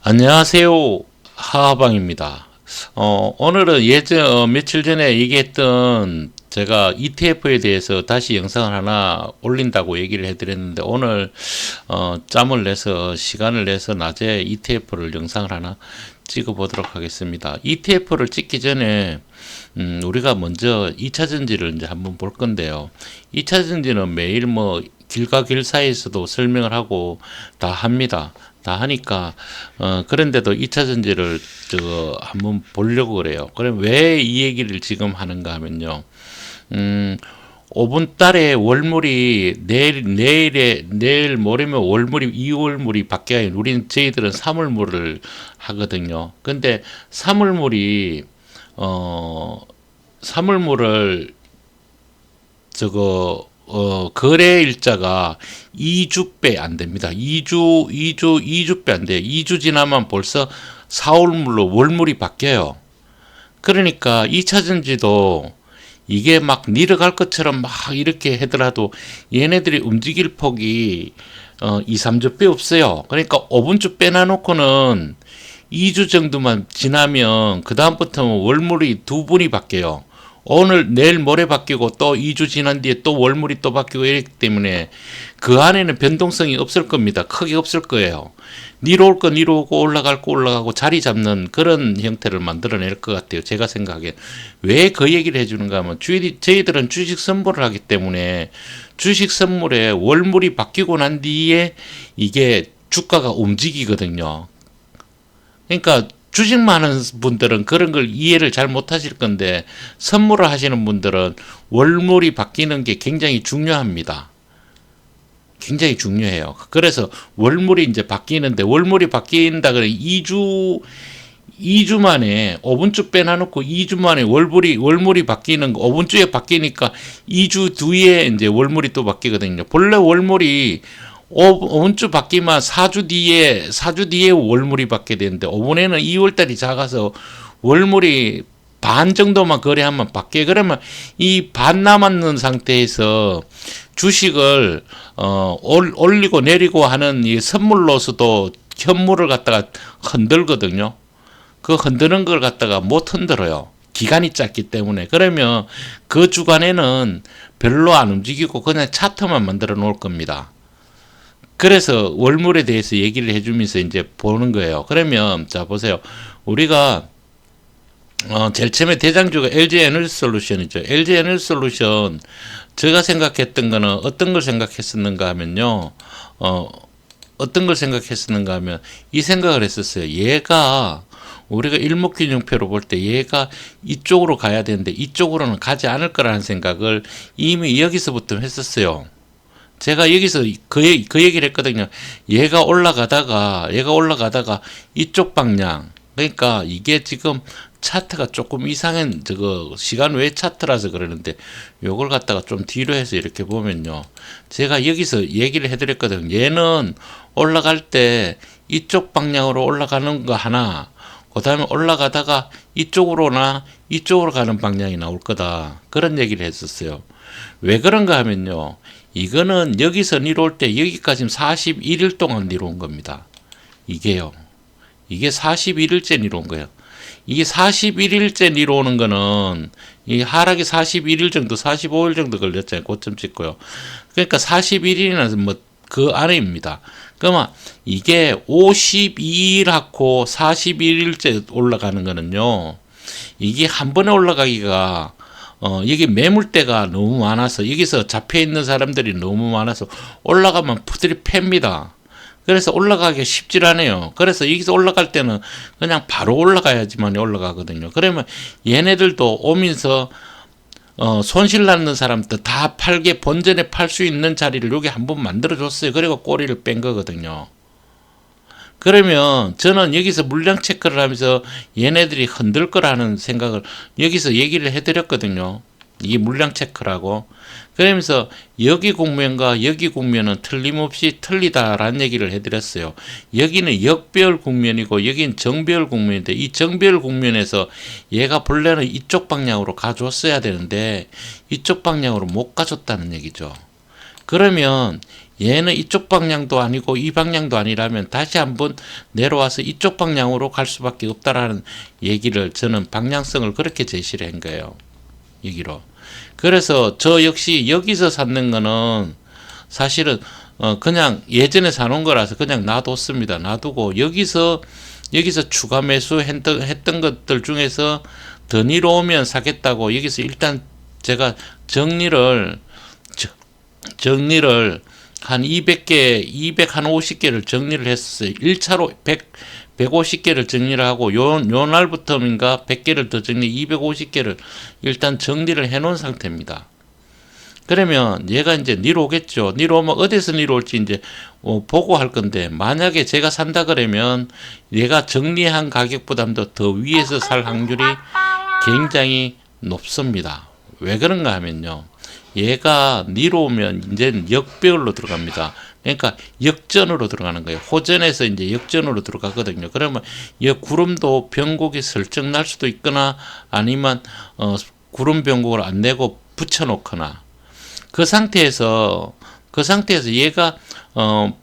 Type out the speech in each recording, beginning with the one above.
안녕하세요. 하하방입니다. 오늘은 며칠 전에 얘기했던 제가 ETF에 대해서 다시 영상을 하나 올린다고 얘기를 해드렸는데, 오늘, 짬을 내서, 시간을 내서 낮에 ETF를 영상을 하나 찍어보도록 하겠습니다. ETF를 찍기 전에, 우리가 먼저 2차 전지를 이제 한번 볼 건데요. 2차 전지는 매일 길과 길 사이에서도 설명을 하고 다 합니다. 다 하니까 그런데도 2차 전지를 한번 보려고 그래요. 그럼 왜 이 얘기를 지금 하는가 하면요. 5분 달에 월물이 내일 모레면 월물이 2월물이 바뀌어요. 저희들은 3월물을 하거든요. 근데 3월물이 3월물을 거래 일자가 2주배 안 됩니다. 2주배 안 돼요. 2주 지나면 벌써 4월물로 월물이 바뀌어요. 그러니까 2차 전지도 이게 막 내려갈 것처럼 막 이렇게 하더라도 얘네들이 움직일 폭이 2, 3주 배 없어요. 그러니까 5분주 빼놔놓고는 2주 정도만 지나면 그 다음부터는 월물이 두 분이 바뀌어요. 오늘 내일 모레 바뀌고 또 2주 지난 뒤에 또 월물이 또 바뀌고 이렇기 때문에 그 안에는 변동성이 없을 겁니다. 크게 없을 거예요. 니로 올 거 니로 오고 올라갈 거 올라가고 자리 잡는 그런 형태를 만들어낼 것 같아요. 제가 생각에. 왜 그 얘기를 해주는가 하면 저희들은 주식 선물을 하기 때문에 주식 선물에 월물이 바뀌고 난 뒤에 이게 주가가 움직이거든요. 그러니까 주식만 하는 분들은 그런 걸 이해를 잘 못하실 건데, 선물을 하시는 분들은 월물이 바뀌는 게 굉장히 중요합니다. 굉장히 중요해요. 그래서 월물이 이제 바뀌는데, 월물이 바뀐다 그래 2주 만에 5분주 빼놔놓고 2주 만에 월물이 바뀌는 거, 5분주에 바뀌니까 2주 뒤에 이제 월물이 또 바뀌거든요. 본래 월물이 5분주 바뀌면 4주 뒤에 월물이 바뀌게 되는데, 5분에는 2월달이 작아서 월물이 반 정도만 거래하면 바뀌어요. 그러면 이 반 남았는 상태에서 주식을 올리고 내리고 하는 이 선물로서도 현물을 갖다가 흔들거든요. 그 흔드는 걸 갖다가 못 흔들어요. 기간이 짧기 때문에. 그러면 그 주간에는 별로 안 움직이고 그냥 차트만 만들어 놓을 겁니다. 그래서 월물에 대해서 얘기를 해주면서 이제 보는 거예요. 그러면 자 보세요. 우리가 제일 처음에 대장주가 LG에너지솔루션이죠. LG에너지솔루션, 제가 생각했던 거는 어떤 걸 생각했었는가 하면요. 어떤 걸 생각했었는가 하면 이 생각을 했었어요. 얘가 우리가 일목균형표로 볼 때 얘가 이쪽으로 가야 되는데 이쪽으로는 가지 않을 거라는 생각을 이미 여기서부터 했었어요. 제가 여기서 그 얘기를 했거든요. 얘가 올라가다가 이쪽 방향. 그러니까 이게 지금 차트가 조금 이상한 시간 외 차트라서 그러는데, 요걸 갖다가 좀 뒤로 해서 이렇게 보면요. 제가 여기서 얘기를 해드렸거든요. 얘는 올라갈 때 이쪽 방향으로 올라가는 거 하나, 그 다음에 올라가다가 이쪽으로나 이쪽으로 가는 방향이 나올 거다. 그런 얘기를 했었어요. 왜 그런가 하면요. 이거는 여기서 내려올 때 여기까지 41일 동안 내려온 겁니다. 이게요. 이게 41일째 내려온 거예요. 이게 41일째 내려오는 거는 이 하락이 41일 정도, 45일 정도 걸렸잖아요. 고점 찍고요. 그러니까 41일이나 그 안에입니다. 그러면 이게 52일하고 41일째 올라가는 거는요. 이게 한 번에 올라가기가 여기 매물대가 너무 많아서, 여기서 잡혀있는 사람들이 너무 많아서 올라가면 푸들이 팹니다. 그래서 올라가기가 쉽질 않아요. 그래서 여기서 올라갈 때는 그냥 바로 올라가야지만 올라가거든요. 그러면 얘네들도 오면서 손실 났는 사람들 다 팔게 본전에 팔 수 있는 자리를 여기 한번 만들어줬어요. 그리고 꼬리를 뺀 거거든요. 그러면 저는 여기서 물량 체크를 하면서 얘네들이 흔들 거라는 생각을 여기서 얘기를 해드렸거든요. 이게 물량 체크라고. 그러면서 여기 국면과 여기 국면은 틀림없이 틀리다라는 얘기를 해드렸어요. 여기는 역배열 국면이고 여기는 정배열 국면인데, 이 정배열 국면에서 얘가 본래는 이쪽 방향으로 가줬어야 되는데 이쪽 방향으로 못 가줬다는 얘기죠. 그러면 얘는 이쪽 방향도 아니고 이 방향도 아니라면 다시 한번 내려와서 이쪽 방향으로 갈 수밖에 없다라는 얘기를 저는 방향성을 그렇게 제시를 한 거예요. 여기로. 그래서 저 역시 여기서 샀는 거는 사실은 그냥 예전에 사놓은 거라서 그냥 놔뒀습니다. 놔두고 여기서 추가 매수 했던 것들 중에서 더 내려오면 사겠다고 여기서 일단 제가 정리를 한 200개, 250개를 정리를 했었어요. 1차로 150개를 정리를 하고 요 날부터인가 100개를 더 250개를 일단 정리를 해 놓은 상태입니다. 그러면 얘가 이제 내려오겠죠. 내려오면 어디서 내려올지 이제 보고 할 건데, 만약에 제가 산다 그러면 얘가 정리한 가격보다도 더 위에서 살 확률이 굉장히 높습니다. 왜 그런가 하면요, 얘가 내려오면 이제 역배열로 들어갑니다. 그러니까 역전으로 들어가는 거예요. 호전에서 이제 역전으로 들어가거든요. 그러면 이 구름도 변곡이 슬쩍 날 수도 있거나 아니면 구름 변곡을 안 내고 붙여놓거나, 그 상태에서 얘가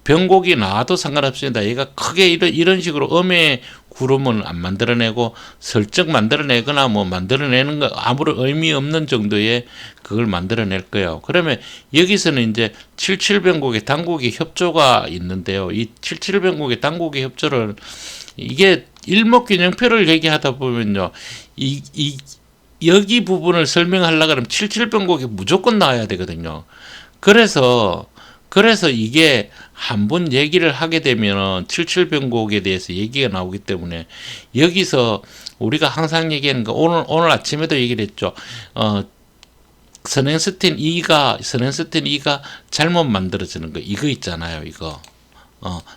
변곡이 나와도 상관없습니다. 얘가 크게 이런 식으로 음의 구름을 안 만들어내고 슬쩍 만들어내거나 뭐 만들어내는 거 아무런 의미 없는 정도의 그걸 만들어낼 거예요. 그러면 여기서는 이제 77 변곡의 단곡의 협조가 있는데요. 이 77 변곡의 단곡의 협조를, 이게 일목균형표를 얘기하다 보면요, 여기 부분을 설명하려고 하면 77 변곡이 무조건 나와야 되거든요. 그래서 이게 한번 얘기를 하게 되면 77 변곡에 대해서 얘기가 나오기 때문에, 여기서 우리가 항상 얘기하는 거, 오늘 아침에도 얘기를 했죠. 선행스텐 2가 잘못 만들어지는 거, 이거 있잖아요, 이거.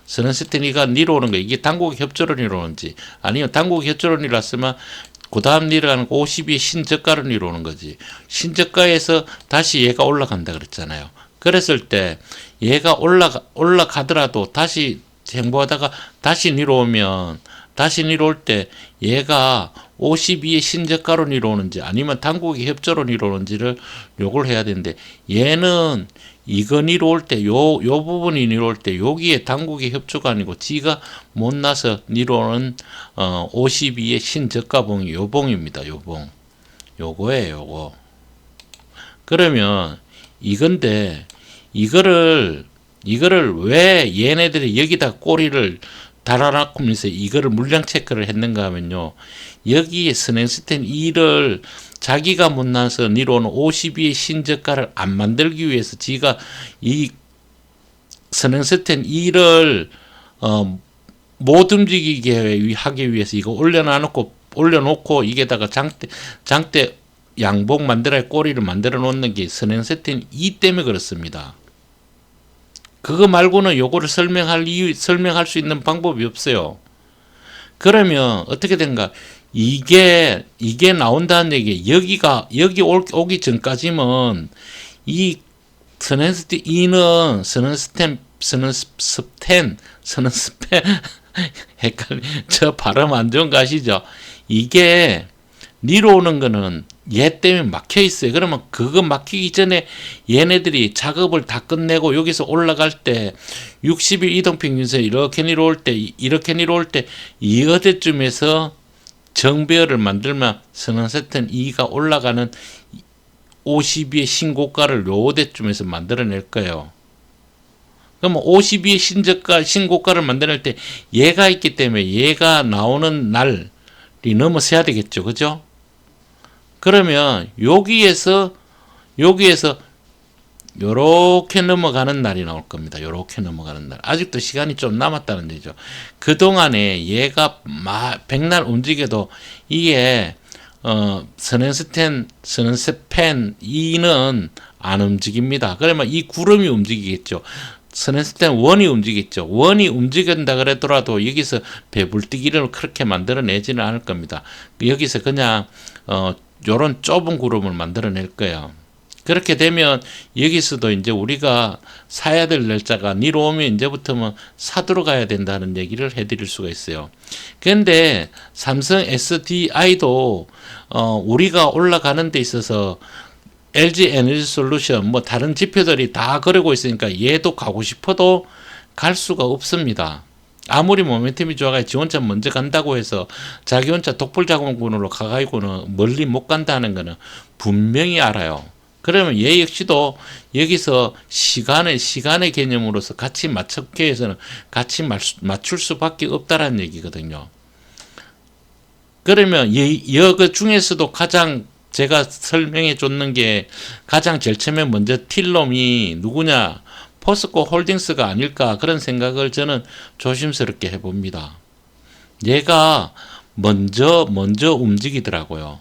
선행스텐 2가 내려오는 거, 이게 단곡 협조로 내려오는지, 아니면 단곡 협조로 내려왔으면 그 다음 내려가는 52의 신저가로 내려오는 거지. 신저가에서 다시 얘가 올라간다 그랬잖아요. 그랬을 때 얘가 올라가더라도 다시 행보하다가 다시 내려오면, 다시 내려올 때 얘가 52의 신저가로 내려오는지 아니면 단곡의 협조로 내려오는지를 요걸 해야 되는데, 얘는 이거 내려올 때 요 부분이 내려올 때 여기에 단곡의 협조가 아니고 지가 못 나서 내려오는 52의 신저가봉이 요 봉입니다. 요 봉. 요거예요, 요거. 그러면 이건데, 이거를 왜 얘네들이 여기다 꼬리를 달아놨으면서 이거를 물량 체크를 했는가 하면요, 여기에 선행스텐 2를 자기가 못나서 내려오는 52의 신저가를 안 만들기 위해서 지가 이 선행스텐 2를 못 움직이게 하기 위해서 이거 올려놓고 이게다가 장대 양복 만들어야 꼬리를 만들어 놓는 게 선행스텐 2 때문에 그렇습니다. 그거 말고는 요거를 설명할 수 있는 방법이 없어요. 그러면 어떻게 된가? 이게 나온다는 얘기, 여기 오기 전까지면 이 선행스텐 2는 선행스텐 헷갈리, 저 발음 안 좋은 거 아시죠? 이게 내려오는 거는 얘 때문에 막혀 있어요. 그러면 그거 막히기 전에 얘네들이 작업을 다 끝내고 여기서 올라갈 때 60일 이동평균선 이렇게 내려올 때 이어때쯤에서 정배열을 만들면 선행스텐 2가 올라가는 52의 신고가를 요때쯤에서 만들어낼 거예요. 그러면 52의 신고가를 만들어낼 때 얘가 있기 때문에 얘가 나오는 날이 넘어서야 되겠죠. 그죠? 그러면 여기에서 요렇게 넘어가는 날이 나올 겁니다. 요렇게 넘어가는 날. 아직도 시간이 좀 남았다는 얘기죠. 그동안에 얘가 백날 움직여도 이게 선행스텐 2는 안 움직입니다. 그러면 이 구름이 움직이겠죠. 선행스텐 1이 움직이겠죠. 1이 움직인다 그러더라도 여기서 배불뛰기를 그렇게 만들어내지는 않을 겁니다. 여기서 그냥 요런 좁은 구름을 만들어낼 거예요. 그렇게 되면 여기서도 이제 우리가 사야 될 날짜가 내려오면 이제부터는 사두러 가야 된다는 얘기를 해드릴 수가 있어요. 그런데 삼성 SDI도 우리가 올라가는 데 있어서 LG 에너지 솔루션 뭐 다른 지표들이 다 그러고 있으니까 얘도 가고 싶어도 갈 수가 없습니다. 아무리 모멘텀이 좋아가 지원차 먼저 간다고 해서 자기 혼자 독불자공군으로 가가지고는 멀리 못 간다는 거는 분명히 알아요. 그러면 얘 역시도 여기서 시간의 개념으로서 같이 맞추기 위해서는 같이 맞출 수밖에 없다라는 얘기거든요. 그러면 그 중에서도 가장 제가 설명해 줬는 게 가장 제일 처음에 먼저 틸놈이 누구냐? 포스코 홀딩스가 아닐까 그런 생각을 저는 조심스럽게 해봅니다. 얘가 먼저 움직이더라고요.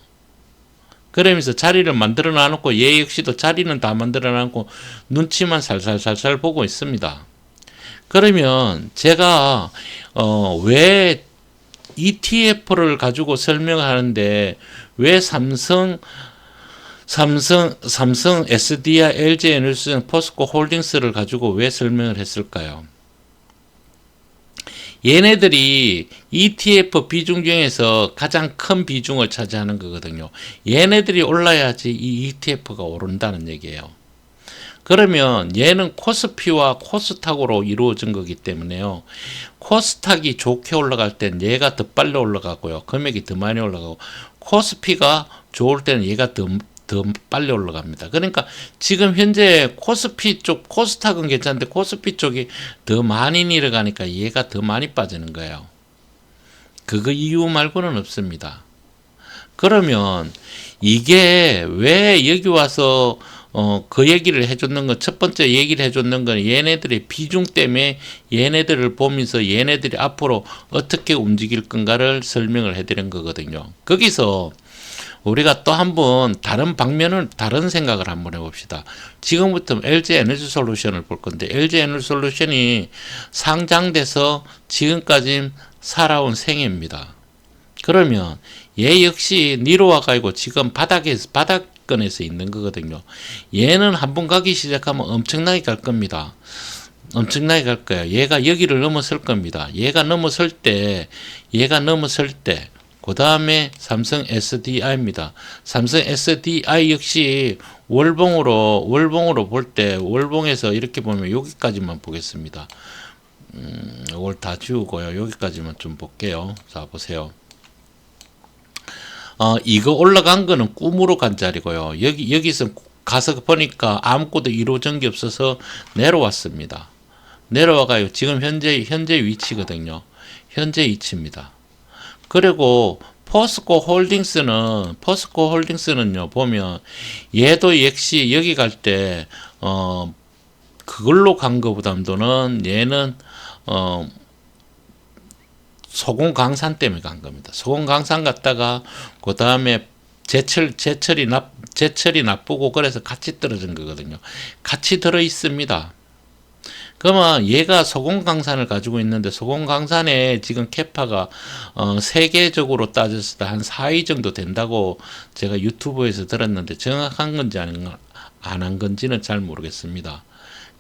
그러면서 자리를 만들어 놔놓고 얘 역시도 자리는 다 만들어 놔놓고 눈치만 살살살살 보고 있습니다. 그러면 제가 왜 ETF를 가지고 설명을 하는데 왜 삼성 SDI, LG 에너지, 포스코 홀딩스를 가지고 왜 설명을 했을까요? 얘네들이 ETF 비중 중에서 가장 큰 비중을 차지하는 거거든요. 얘네들이 올라야지 이 ETF가 오른다는 얘기예요. 그러면 얘는 코스피와 코스닥으로 이루어진 거기 때문에요. 코스닥이 좋게 올라갈 땐 얘가 더 빨리 올라가고요. 금액이 더 많이 올라가고, 코스피가 좋을 때는 얘가 더 빨리 올라갑니다. 그러니까 지금 현재 코스피 쪽, 코스닥은 괜찮은데 코스피 쪽이 더 많이 내려가니까 얘가 더 많이 빠지는 거예요. 그거 이유 말고는 없습니다. 그러면 이게 왜 여기 와서 그 얘기를 해줬는 건, 첫 번째 얘기를 해줬는 건 얘네들의 비중 때문에 얘네들을 보면서 얘네들이 앞으로 어떻게 움직일 건가를 설명을 해드린 거거든요. 거기서 우리가 또 한번 다른 방면을, 다른 생각을 한번 해봅시다. 지금부터 LG 에너지 솔루션을 볼 건데, LG 에너지 솔루션이 상장돼서 지금까지 살아온 생애입니다. 그러면 얘 역시 니로와 가지고 지금 바닥권에서 있는 거거든요. 얘는 한번 가기 시작하면 엄청나게 갈 겁니다. 엄청나게 갈 거예요. 얘가 여기를 넘어설 겁니다. 얘가 넘어설 때, 그 다음에 삼성 SDI입니다. 삼성 SDI 역시 월봉으로 볼 때, 월봉에서 이렇게 보면 여기까지만 보겠습니다. 이걸 다 지우고요. 여기까지만 좀 볼게요. 자, 보세요. 이거 올라간 거는 꿈으로 간 자리고요. 여기서 가서 보니까 아무것도 이루어진 게 없어서 내려왔습니다. 내려와가요. 지금 현재 위치거든요. 현재 위치입니다. 그리고 포스코 홀딩스는요, 보면 얘도 역시 여기 갈 때 그걸로 간 거보다는 얘는 소금 강산 때문에 간 겁니다. 소금 강산 갔다가 그 다음에 제철이 나쁘고 그래서 같이 떨어진 거거든요. 같이 들어 있습니다. 그러면 얘가 소금 강산을 가지고 있는데, 소금 강산에 지금 캐파가 세계적으로 따졌을 때 한 4위 정도 된다고 제가 유튜브에서 들었는데 정확한 건지 안 한 건지는 잘 모르겠습니다.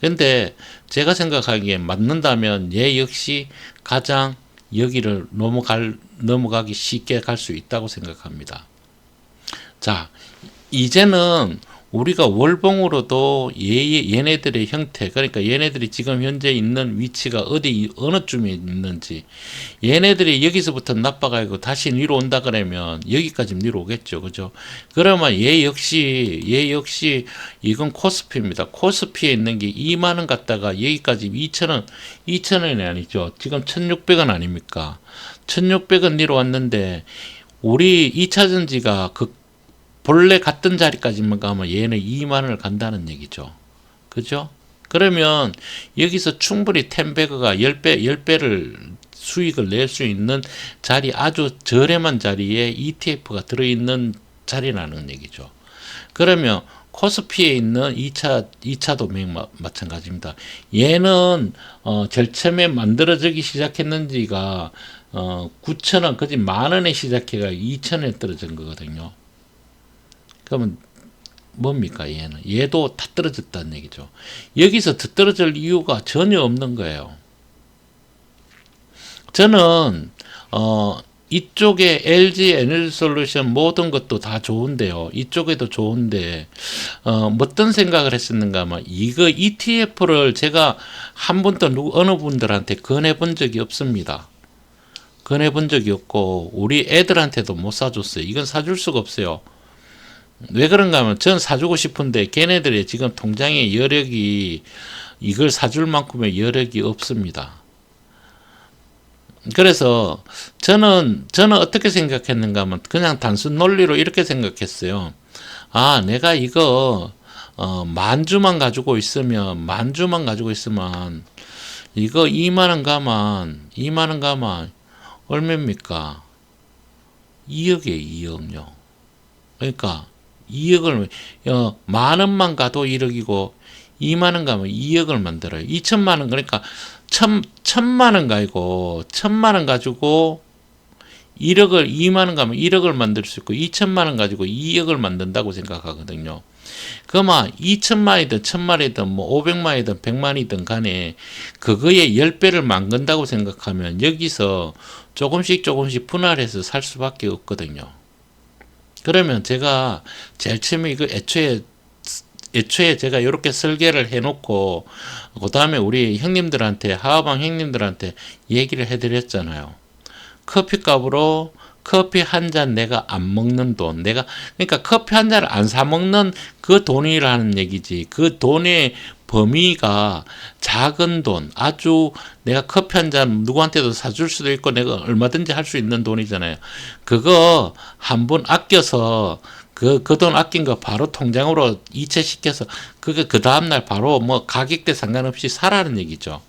근데 제가 생각하기에 맞는다면 얘 역시 가장 여기를 넘어가기 쉽게 갈 수 있다고 생각합니다. 자, 이제는 우리가 월봉으로도 얘네들의 형태, 그러니까 얘네들이 지금 현재 있는 위치가 어느 쯤에 있는지, 얘네들이 여기서부터 나빠가지고 다시 위로 온다 그러면 여기까지 위로 오겠죠. 그죠? 그러면 얘 역시 이건 코스피입니다. 코스피에 있는 게 2만원 갔다가 여기까지 2,000원이 아니죠. 지금 1,600원 아닙니까? 1,600원 위로 왔는데, 우리 2차전지가 본래 갔던 자리까지만 가면 얘는 2만원을 간다는 얘기죠. 그죠? 그러면 여기서 충분히 10배가 10배를 수익을 낼 수 있는 자리, 아주 저렴한 자리에 ETF가 들어있는 자리라는 얘기죠. 그러면 코스피에 있는 2차 도매입 마찬가지입니다. 얘는 제일 처음에 만들어지기 시작했는지가 9,000원, 그지 만원에 시작해가 2,000원에 떨어진 거거든요. 그러면 뭡니까 얘도 다 떨어졌다는 얘기죠. 여기서 더 떨어질 이유가 전혀 없는 거예요. 저는 이쪽에 LG 에너지솔루션 모든 것도 다 좋은데요. 이쪽에도 좋은데 어떤 생각을 했었는가 하면 이거 ETF를 제가 한 번도 어느 분들한테 권해본 적이 없습니다. 권해본 적이 없고 우리 애들한테도 못 사줬어요. 이건 사줄 수가 없어요. 왜 그런가 하면 전 사주고 싶은데 걔네들의 지금 통장의 여력이 이걸 사줄 만큼의 여력이 없습니다. 그래서 저는 어떻게 생각했는가 하면 그냥 단순 논리로 이렇게 생각했어요. 아, 내가 이거 만주만 가지고 있으면 이거 2만원 가만 얼마입니까? 2억에 2억요. 그러니까 2억을 만원만 가도 1억이고 2만원 가면 2억을 만들어요. 2천만원 그러니까 천만원 가지고 1억을 2만원 가면 1억을 만들 수 있고 2천만원 가지고 2억을 만든다고 생각하거든요. 그러면 2천만이든 1천만이든 뭐 500만이든 100만이든 간에 그거에 10배를 만든다고 생각하면 여기서 조금씩 분할해서 살 수밖에 없거든요. 그러면 제가 제일 처음에 이거 애초에 제가 이렇게 설계를 해놓고 그 다음에 우리 형님들한테 하하방 형님들한테 얘기를 해드렸잖아요. 커피값으로 커피 한 잔 내가 안 먹는 돈, 그러니까 커피 한 잔을 안 사 먹는 그 돈이라는 얘기지. 그 돈의 범위가 작은 돈, 아주 내가 커피 한 잔 누구한테도 사줄 수도 있고 내가 얼마든지 할 수 있는 돈이잖아요. 그거 한 번 아껴서 그 돈 아낀 거 바로 통장으로 이체시켜서 그게 그 다음날 바로 뭐 가격대 상관없이 사라는 얘기죠.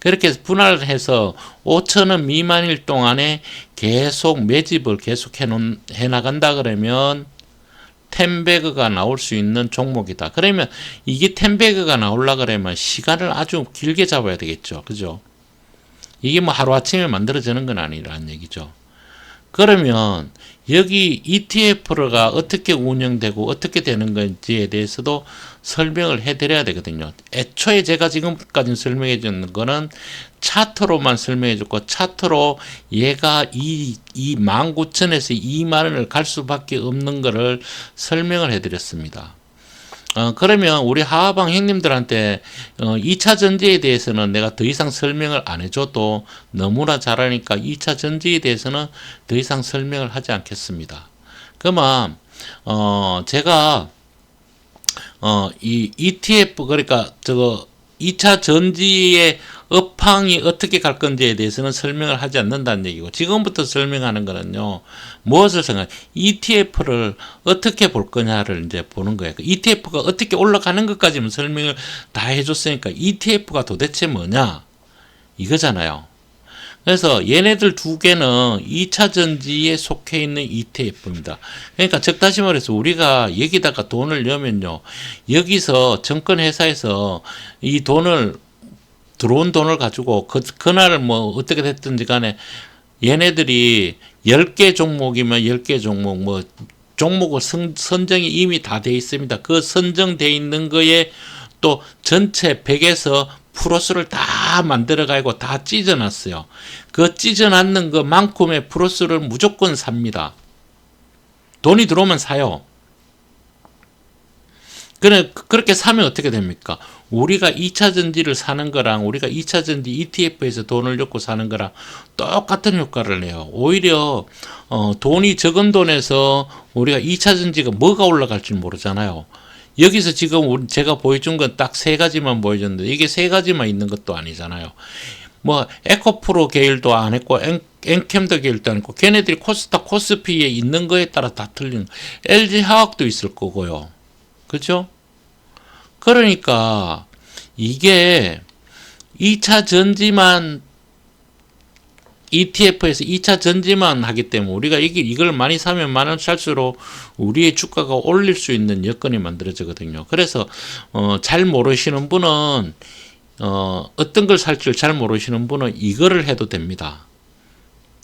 그렇게 분할을 해서 5천원 미만일 동안에 계속 매집을 계속 해나간다 그러면 텐베그가 나올 수 있는 종목이다. 그러면 이게 텐베그가 나오려 그러면 시간을 아주 길게 잡아야 되겠죠. 그죠? 이게 뭐 하루아침에 만들어지는 건 아니라는 얘기죠. 그러면 여기 ETF가 어떻게 운영되고 어떻게 되는 건지에 대해서도 설명을 해드려야 되거든요. 애초에 제가 지금까지 설명해 주는 거는 차트로만 설명해 줬고 차트로 얘가 이 19,000에서 2만원을 갈 수밖에 없는 거를 설명을 해드렸습니다. 그러면 우리 하하방 형님들한테 2차 전지에 대해서는 내가 더 이상 설명을 안 해줘도 너무나 잘하니까 2차 전지에 대해서는 더 이상 설명을 하지 않겠습니다. 그러면 제가 이 ETF 그러니까 저거 2차 전지의 업황이 어떻게 갈 건지에 대해서는 설명을 하지 않는다는 얘기고 지금부터 설명하는 거는요. 무엇을 생각? ETF를 어떻게 볼 거냐를 이제 보는 거예요. ETF가 어떻게 올라가는 것까지는 설명을 다 해줬으니까 ETF가 도대체 뭐냐? 이거잖아요. 그래서 얘네들 두 개는 2차 전지에 속해 있는 ETF입니다. 그러니까 즉 다시 말해서 우리가 여기다가 돈을 넣으면요. 여기서 증권회사에서 이 돈을 들어온 돈을 가지고 그날 뭐 어떻게 됐든지 간에 얘네들이 10개 종목이면 10개 종목 뭐 종목을 선정이 이미 다 돼 있습니다. 그 선정돼 있는 거에 또 전체 100에서 플러스를 다 만들어 가지고 다 찢어놨어요. 그 찢어놨는 것만큼의 플러스를 무조건 삽니다. 돈이 들어오면 사요. 그렇게 사면 어떻게 됩니까? 우리가 2차 전지를 사는 거랑 우리가 2차 전지 ETF에서 돈을 넣고 사는 거랑 똑같은 효과를 내요. 오히려 돈이 적은 돈에서 우리가 2차 전지가 뭐가 올라갈지 모르잖아요. 여기서 지금 제가 보여준 건 딱 세 가지만 보여줬는데 이게 세 가지만 있는 것도 아니잖아요. 뭐 에코프로 계열도 안 했고 엔캠도 계열도 안 했고 걔네들이 코스닥 코스피에 있는 거에 따라 다 틀리는 LG화학도 있을 거고요. 그렇죠? 그러니까 이게 2차 전지만 ETF에서 2차 전지만 하기 때문에 우리가 이걸 많이 사면 많이 살수록 우리의 주가가 올릴 수 있는 여건이 만들어지거든요. 그래서 잘 모르시는 분은 어떤 걸 살지를 잘 모르시는 분은 이거를 해도 됩니다.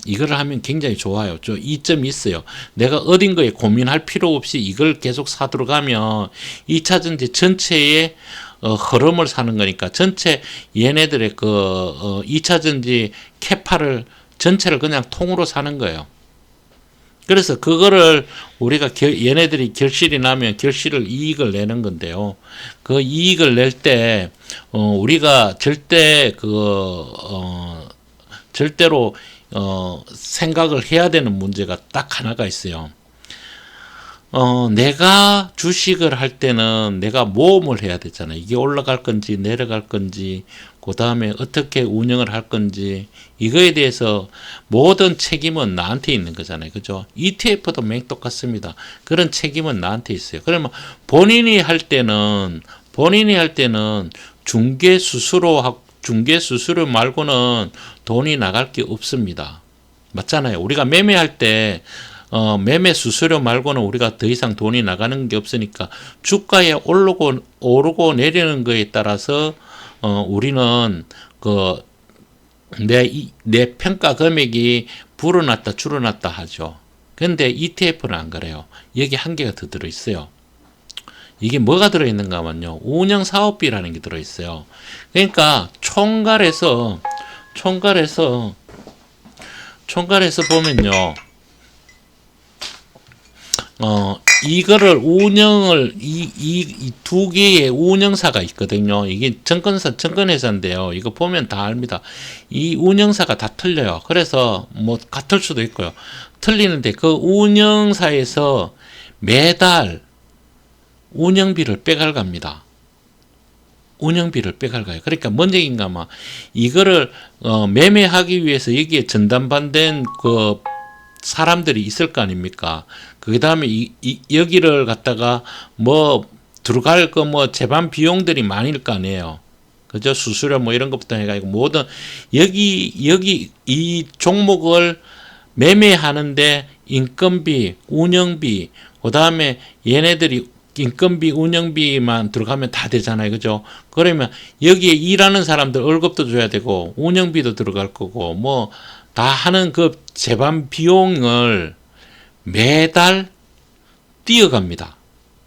이거를 하면 굉장히 좋아요. 저 이점이 있어요. 내가 어딘 거에 고민할 필요 없이 이걸 계속 사도록 하면 2차 전지 전체의 흐름을 사는 거니까 전체 얘네들의 2차 전지 캐파를 전체를 그냥 통으로 사는 거예요. 그래서 그거를 우리가 얘네들이 결실이 나면 결실을 이익을 내는 건데요. 그 이익을 낼 때 우리가 절대로 생각을 해야 되는 문제가 딱 하나가 있어요. 내가 주식을 할 때는 내가 모험을 해야 되잖아요. 이게 올라갈 건지 내려갈 건지, 그 다음에 어떻게 운영을 할 건지, 이거에 대해서 모든 책임은 나한테 있는 거잖아요. 그죠? ETF도 맹 똑같습니다. 그런 책임은 나한테 있어요. 그러면 본인이 할 때는 중개 수수료 말고는 돈이 나갈 게 없습니다. 맞잖아요. 우리가 매매할 때 매매 수수료 말고는 우리가 더 이상 돈이 나가는 게 없으니까 주가에 오르고 내리는 거에 따라서 우리는 내 평가 금액이 불어났다 줄어났다 하죠. 근데 ETF는 안 그래요. 여기 한 개가 더 들어있어요. 이게 뭐가 들어있는가 하면요, 운영 사업비라는 게 들어있어요. 그러니까 총괄해서 보면요, 이거를 이 두 개의 운영사가 있거든요. 이게 증권회사인데요. 이거 보면 다 압니다. 이 운영사가 다 틀려요. 그래서 뭐 같을 수도 있고요. 틀리는데 그 운영사에서 매달 운영비를 빼갈갑니다. 그러니까 뭔 얘기인가 하면 이거를 매매하기 위해서 여기에 전담반된 사람들이 있을 거 아닙니까? 그 다음에 여기를 갖다가 들어갈 제반 비용들이 많을 거 아니에요. 그죠? 수수료 이런 것부터 해가지고 모든 여기 이 종목을 매매하는데 인건비, 운영비, 그 다음에 얘네들이 인건비, 운영비만 들어가면 다 되잖아요. 그죠? 그러면 여기에 일하는 사람들 월급도 줘야 되고 운영비도 들어갈 거고 다 하는 그 제반 비용을 매달 뛰어갑니다.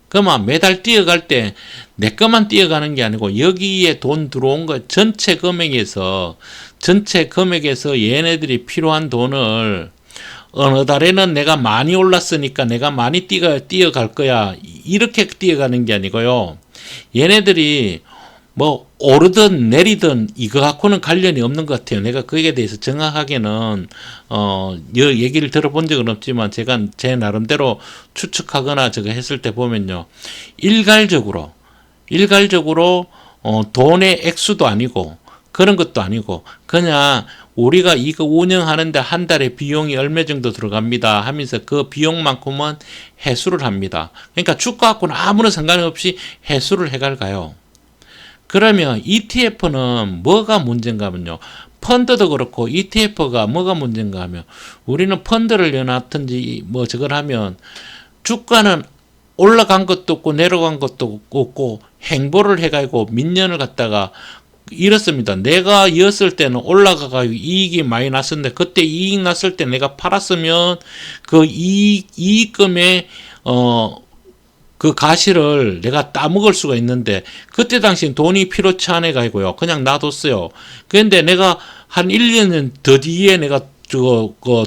그러면 매달 뛰어갈 때 내 것만 뛰어가는 게 아니고 여기에 돈 들어온 거 전체 금액에서 얘네들이 필요한 돈을 어느 달에는 내가 많이 올랐으니까 내가 많이 뛰어갈 거야. 이렇게 뛰어가는 게 아니고요. 얘네들이 오르든 내리든 이거 갖고는 관련이 없는 것 같아요. 내가 거기에 대해서 정확하게는 얘기를 들어본 적은 없지만 제가 제 나름대로 추측하거나 저거 했을 때 보면요, 일괄적으로 돈의 액수도 아니고 그런 것도 아니고 그냥 우리가 이거 운영하는데 한 달에 비용이 얼마 정도 들어갑니다 하면서 그 비용만큼은 회수를 합니다. 그러니까 주가 갖고는 아무런 상관없이 회수를 해갈까요. 그러면 ETF는 뭐가 문제인가 하면요, 펀드도 그렇고 ETF가 뭐가 문제인가 하면 우리는 펀드를 넣어놨든지 저걸 하면 주가는 올라간 것도 없고 내려간 것도 없고 행보를 해가지고 민년을 갖다가 이렇습니다. 내가 이었을 때는 올라가가지고 이익이 많이 났었는데 그때 이익 났을 때 내가 팔았으면 그 이익금의 그 가시를 내가 따먹을 수가 있는데 그때 당시엔 돈이 필요치 않아 가지고요, 그냥 놔뒀어요. 그런데 내가 한 1년 더 뒤에 내가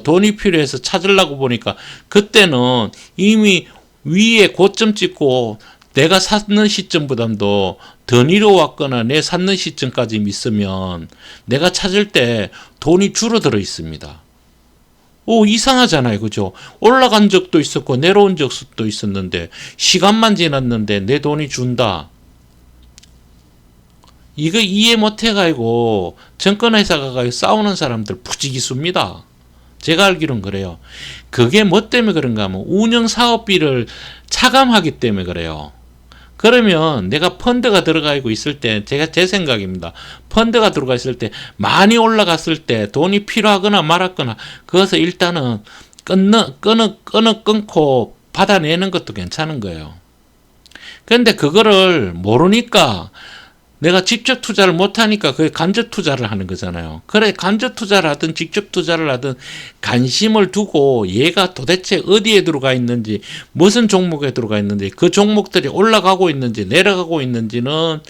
돈이 필요해서 찾으려고 보니까 그때는 이미 위에 고점 찍고 내가 샀는 시점보다도 더 내려왔거나 내 샀는 시점까지 있으면 내가 찾을 때 돈이 줄어들어 있습니다. 이상하잖아요. 그죠? 올라간 적도 있었고 내려온 적도 있었는데 시간만 지났는데 내 돈이 준다. 이거 이해 못 해가지고 증권회사가 가지고 싸우는 사람들 부지기수입니다. 제가 알기로는 그래요. 그게 뭐 때문에 그런가 하면 운영사업비를 차감하기 때문에 그래요. 그러면 내가 펀드가 들어가 있을 때, 제 생각입니다. 펀드가 들어가 있을 때 많이 올라갔을 때 돈이 필요하거나 말았거나 그것을 일단은 끊고 받아내는 것도 괜찮은 거예요. 그런데 그거를 모르니까 내가 직접 투자를 못하니까 그게 간접 투자를 하는 거잖아요. 그래, 간접 투자를 하든 직접 투자를 하든 관심을 두고 얘가 도대체 어디에 들어가 있는지, 무슨 종목에 들어가 있는지, 그 종목들이 올라가고 있는지 내려가고 있는지는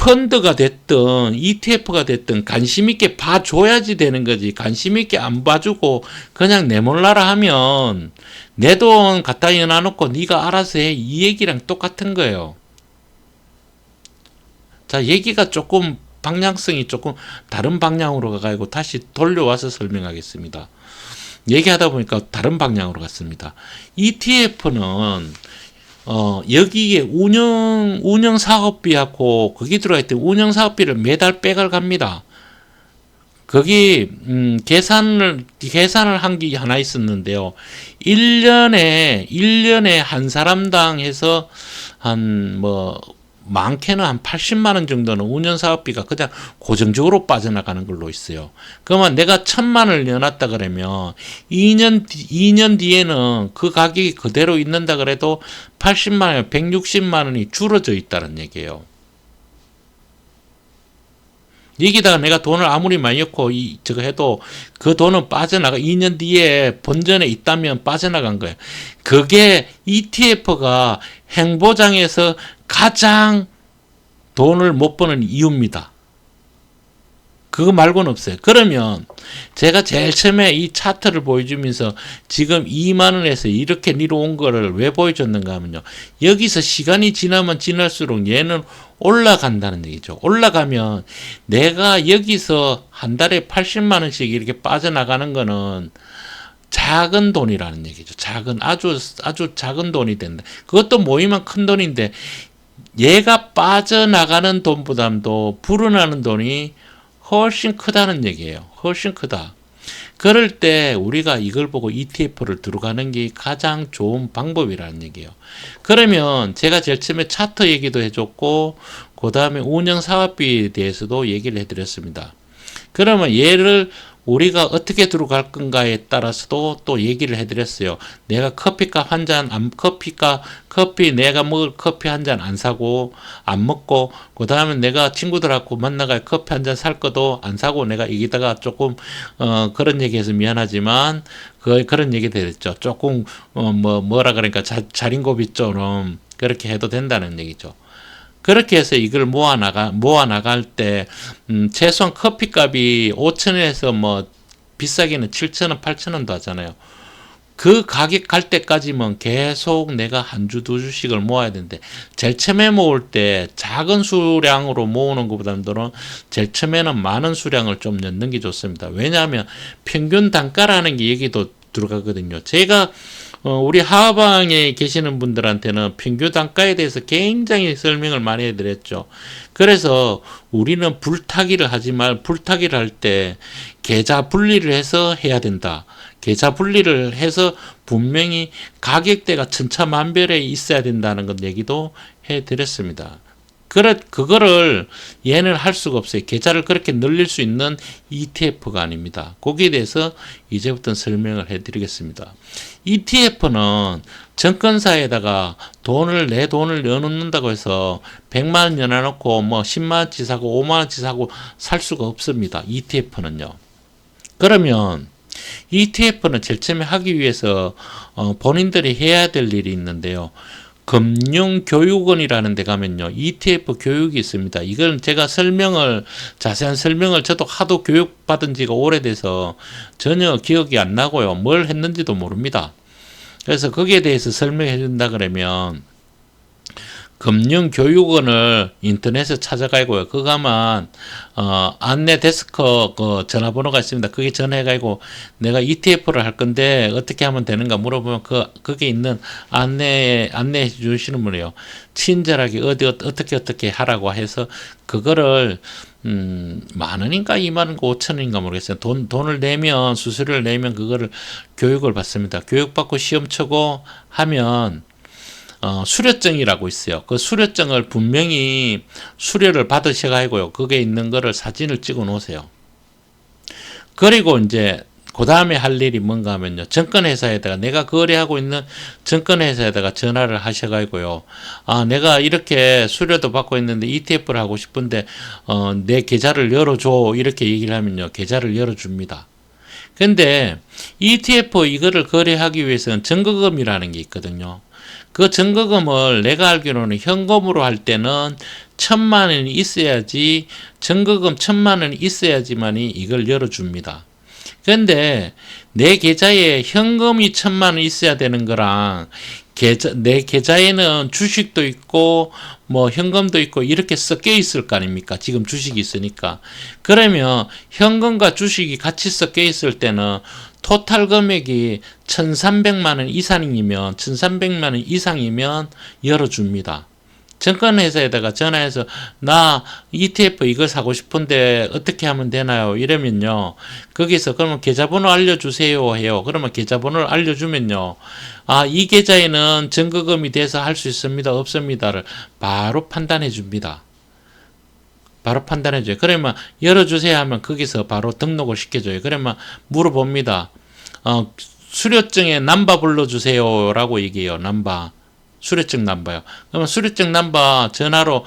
펀드가 됐든 ETF가 됐든 관심 있게 봐줘야지 되는 거지. 관심 있게 안 봐주고 그냥 내몰라라 하면 내 돈 갖다 연어놓고 네가 알아서 해. 이 얘기랑 똑같은 거예요. 자, 얘기가 조금 방향성이 조금 다른 방향으로 가가지고 다시 돌려와서 설명하겠습니다. 얘기하다 보니까 다른 방향으로 갔습니다. ETF는 여기에 운영 사업비하고 거기 들어가 있던 운영 사업비를 매달 빼갈 갑니다. 거기 계산을 한 게 하나 있었는데요. 1년에 한 사람당 해서 한 많게는 한 80만 원 정도는 운영 사업비가 그냥 고정적으로 빠져나가는 걸로 있어요. 그러면 내가 1,000만 원을 내놨다 그러면 2년 뒤에는 그 가격이 그대로 있는다 그래도 80만 원, 160만 원이 줄어져 있다는 얘기예요. 여기다가 내가 돈을 아무리 많이 넣고 저거 해도 그 돈은 빠져나가 2년 뒤에 본전에 있다면 빠져나간 거예요. 그게 ETF가 행보장에서 가장 돈을 못 버는 이유입니다. 그거 말고는 없어요. 그러면 제가 제일 처음에 이 차트를 보여주면서 지금 2만 원에서 이렇게 내려온 거를 왜 보여줬는가 하면요. 여기서 시간이 지나면 지날수록 얘는 올라간다는 얘기죠. 올라가면 내가 여기서 한 달에 80만 원씩 이렇게 빠져나가는 거는 작은 돈이라는 얘기죠. 아주 작은 돈이 된다. 그것도 모이면 큰 돈인데 얘가 빠져나가는 돈보다도 불어나는 돈이 훨씬 크다는 얘기예요. 훨씬 크다. 그럴 때 우리가 이걸 보고 ETF를 들어가는 게 가장 좋은 방법이라는 얘기예요. 그러면 제가 제일 처음에 차트 얘기도 해줬고 그 다음에 운영 사업비에 대해서도 얘기를 해드렸습니다. 그러면 얘를 우리가 어떻게 들어갈 건가에 따라서도 또 얘기를 해드렸어요. 내가 커피값 한 잔, 커피 내가 먹을 커피 한 잔 안 사고, 안 먹고, 그 다음에 내가 친구들하고 만나가 커피 한 잔 살 것도 안 사고, 내가 여기다가 조금, 그런 얘기해서 미안하지만, 그런 얘기 드렸죠. 조금, 뭐라 그러니까 자린고비처럼 그렇게 해도 된다는 얘기죠. 그렇게 해서 이걸 모아 나갈 때, 최소한 커피값이 5,000원에서 비싸게는 7,000원, 8,000원도 하잖아요. 그 가격 갈 때까지만 계속 내가 한 주, 두 주씩을 모아야 되는데, 제일 처음에 모을 때 작은 수량으로 모으는 것보다는 제일 처음에는 많은 수량을 좀 넣는 게 좋습니다. 왜냐하면 평균 단가라는 게 여기도 들어가거든요. 제가 우리 하방에 계시는 분들한테는 평균 단가에 대해서 굉장히 설명을 많이 해드렸죠. 그래서 우리는 불타기를 할 때 계좌 분리를 해서 해야 된다. 계좌 분리를 해서 분명히 가격대가 천차만별에 있어야 된다는 것 얘기도 해드렸습니다. 그거를 얘는 할 수가 없어요. 계좌를 그렇게 늘릴 수 있는 ETF가 아닙니다. 거기에 대해서 이제부터 설명을 해드리겠습니다. ETF는 증권사에다가 내 돈을 넣어놓는다고 해서 100만 원 넣어놓고 10만 원치 사고 5만 원치 사고 살 수가 없습니다. ETF는요. 그러면 ETF는 제일 처음에 하기 위해서 본인들이 해야 될 일이 있는데요. 금융교육원이라는 데 가면요. ETF 교육이 있습니다. 이건 제가 자세한 설명을 저도 하도 교육받은 지가 오래돼서 전혀 기억이 안 나고요. 뭘 했는지도 모릅니다. 그래서 거기에 대해서 설명해 준다 그러면 금융교육원을 인터넷에 찾아가고요. 그거 가면 안내 데스크 전화번호가 있습니다. 거기 전화해가지고 내가 ETF를 할 건데 어떻게 하면 되는가 물어보면 거기에 있는 안내해 주시는 분이에요. 친절하게 어떻게 하라고 해서 그거를 만 원인가 2만 원인가 5천 원인가 모르겠어요. 돈을 내면 수수료를 내면 그거를 교육을 받습니다. 교육받고 시험 치고 하면 수료증이라고 있어요. 그 수료증을 분명히 수료를 받으셔가지고요. 거기에 있는 거를 사진을 찍어 놓으세요. 그리고 이제 그 다음에 할 일이 뭔가 하면요. 증권회사에다가 내가 거래하고 있는 증권회사에다가 전화를 하셔가지고요. 내가 이렇게 수료도 받고 있는데 ETF를 하고 싶은데 내 계좌를 열어줘 이렇게 얘기를 하면요. 계좌를 열어줍니다. 근데 ETF 이거를 거래하기 위해서는 증거금이라는 게 있거든요. 그 증거금을 내가 알기로는 현금으로 할 때는 1,000만 원이 있어야지, 증거금 1,000만 원이 있어야지만이 이걸 열어줍니다. 근데 내 계좌에 현금이 1,000만 원 있어야 되는 거랑 내 계좌에는 주식도 있고 뭐 현금도 있고 이렇게 섞여 있을 거 아닙니까? 지금 주식이 있으니까. 그러면 현금과 주식이 같이 섞여 있을 때는 토탈 금액이 1,300만 원 이상이면 1,300만 원 이상이면 열어줍니다. 증권회사에다가 전화해서 나 ETF 이거 사고 싶은데 어떻게 하면 되나요? 이러면요. 거기서 그러면 계좌번호 알려주세요 해요. 그러면 계좌번호를 알려주면요. 아, 이 계좌에는 증거금이 돼서 할 수 있습니다. 없습니다를 바로 판단해 줍니다. 바로 판단해 줘요. 그러면 열어주세요 하면 거기서 바로 등록을 시켜줘요. 그러면 물어봅니다. 수료증에 넘버 불러주세요 라고 얘기해요. 넘버. 수료증 넘버요. 그러면 수료증 넘버 전화로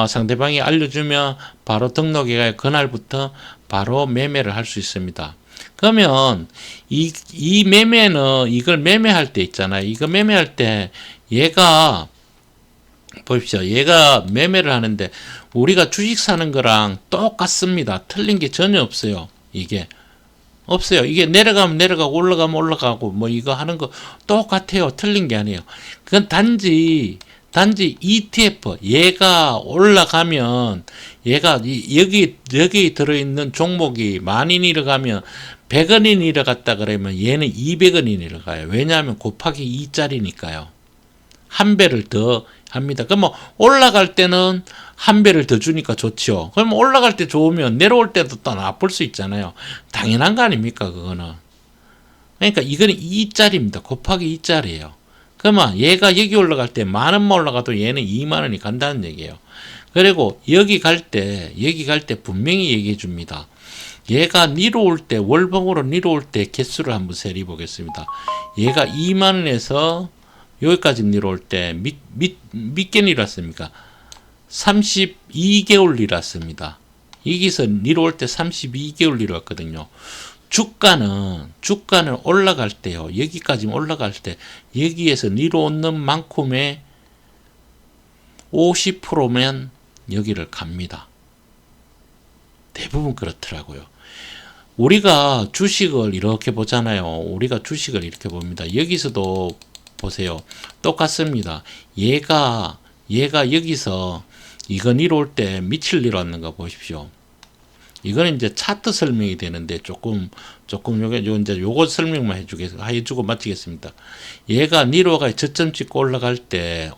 상대방이 알려주면 바로 등록해가 그날부터 바로 매매를 할 수 있습니다. 그러면 이 매매는 이걸 매매할 때 있잖아요. 이거 매매할 때 얘가 보십시오. 얘가 매매를 하는데 우리가 주식 사는 거랑 똑같습니다. 틀린 게 전혀 없어요. 이게 없어요. 이게 내려가면 내려가고 올라가면 올라가고 뭐 이거 하는 거 똑같아요. 틀린 게 아니에요. 그건 단지 ETF 얘가 올라가면 얘가 여기 들어있는 종목이 10,000원이 내려가면 100원이 내려갔다 그러면 얘는 200원이 내려가요. 왜냐하면 곱하기 2짜리니까요. 한 배를 더 합니다. 그럼 뭐 올라갈 때는 한 배를 더 주니까 좋죠. 그럼 올라갈 때 좋으면 내려올 때도 또 나쁠 수 있잖아요. 당연한 거 아닙니까, 그거는. 그러니까 이거는 2짜리입니다. 곱하기 2짜리예요. 그러면 얘가 여기 올라갈 때 10,000원만 올라가도 얘는 20,000원이 간다는 얘기예요. 그리고 여기 갈 때 분명히 얘기해 줍니다. 얘가 내려올 때, 월봉으로 내려올 때 개수를 한번 세리 보겠습니다. 얘가 20,000원에서 여기까지 내려올 때 몇 개 내렸습니까? 32개월 내렸습니다. 여기서 내려올 때 32개월 내려왔거든요. 주가는 올라갈 때요. 여기까지 올라갈 때 여기에서 내려오는 만큼의 50%면 여기를 갑니다. 대부분 그렇더라고요. 우리가 주식을 이렇게 보잖아요. 우리가 주식을 이렇게 봅니다. 여기서도 보세요. 똑같습니다. 얘가 여기서 이거 내려올 때 밑을 내려왔는가 보십시오. 이거는 이제 차트 설명이 되는데 조금 요거 설명만 해주고 마치겠습니다. 얘가 내려와가 저점 찍고 올라갈 때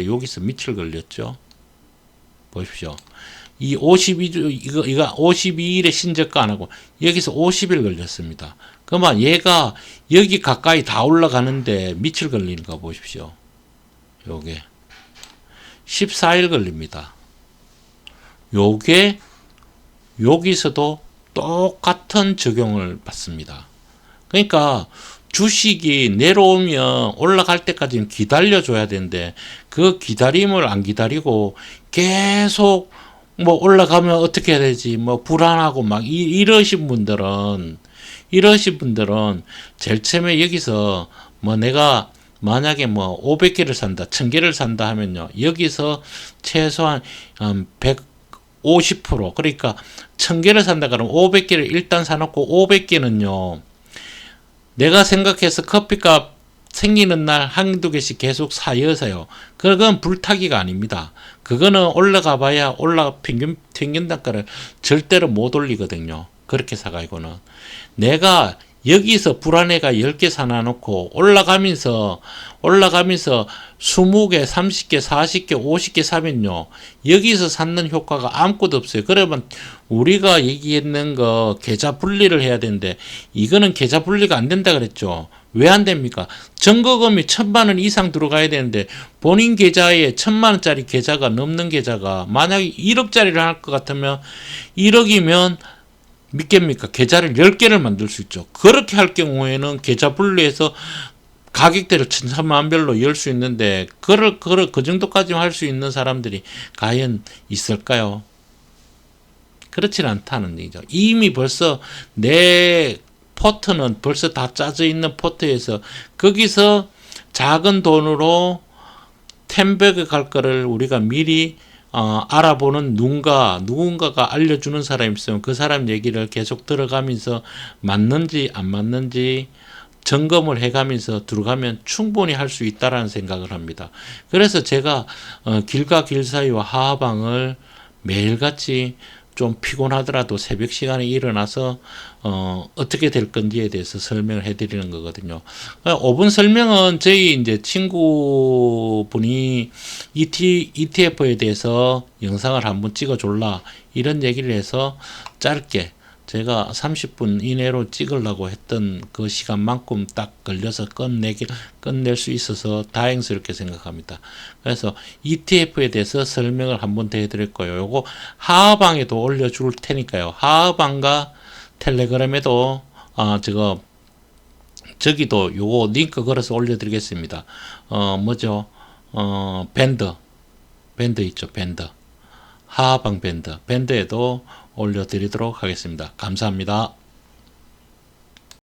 여기서 밑을 걸렸죠. 보십시오. 이 52주 이거 52일에 신저가 안 하고 여기서 50일 걸렸습니다. 그러면 얘가 여기 가까이 다 올라가는데 밑을 걸리는 거 보십시오. 요게 14일 걸립니다. 요게 여기서도 똑같은 적용을 받습니다. 그러니까 주식이 내려오면 올라갈 때까지는 기다려줘야 되는데 그 기다림을 안 기다리고 계속 뭐 올라가면 어떻게 해야 되지 뭐 불안하고 막 이러신 분들은 제일 처음에 여기서 뭐 내가 만약에 뭐 500개를 산다 1000개를 산다 하면요 여기서 최소한 150% 그러니까 1000개를 산다 그러면 500개를 일단 사놓고 500개는요 내가 생각해서 커피값 생기는 날 한두 개씩 계속 사여서요. 그건 불타기가 아닙니다. 그거는 올라가 봐야 평균 단가를 절대로 못 올리거든요. 그렇게 사가지고는. 내가 여기서 불안해가 10개 사놔놓고 올라가면서 20개, 30개, 40개, 50개 사면요. 여기서 쌓는 효과가 아무것도 없어요. 그러면 우리가 얘기했는 거 계좌 분리를 해야 되는데 이거는 계좌 분리가 안 된다 그랬죠. 왜 안 됩니까? 증거금이 1,000만 원 이상 들어가야 되는데 본인 계좌에 1,000만 원짜리 계좌가 넘는 계좌가 만약에 1억짜리를 할 것 같으면 1억이면 몇 개입니까? 계좌를 10개를 만들 수 있죠. 그렇게 할 경우에는 계좌 분리해서 가격대를 천차만별로 열 수 있는데 그 정도까지만 할 수 있는 사람들이 과연 있을까요? 그렇진 않다는 얘기죠. 이미 벌써 내 포트는 벌써 다 짜져 있는 포트에서 거기서 작은 돈으로 텐백에 갈 거를 우리가 미리 알아보는 누군가가 알려주는 사람이 있으면 그 사람 얘기를 계속 들어가면서 맞는지 안 맞는지 점검을 해가면서 들어가면 충분히 할 수 있다라는 생각을 합니다. 그래서 제가 길가 길사이와 하하방을 매일같이 좀 피곤하더라도 새벽 시간에 일어나서 어떻게 될 건지에 대해서 설명을 해드리는 거거든요. 5분 설명은 저희 이제 친구분이 ETF에 대해서 영상을 한번 찍어줄라 이런 얘기를 해서 짧게 제가 30분 이내로 찍으려고 했던 그 시간만큼 딱 걸려서 끝낼 수 있어서 다행스럽게 생각합니다. 그래서 ETF에 대해서 설명을 한번 더 해드릴 거예요. 요거 하하방에도 올려줄 테니까요. 하하방과 텔레그램에도 저기도 요거 링크 걸어서 올려드리겠습니다. 뭐죠? 밴드 있죠, 밴드. 하하방 밴드에도 올려드리도록 하겠습니다. 감사합니다.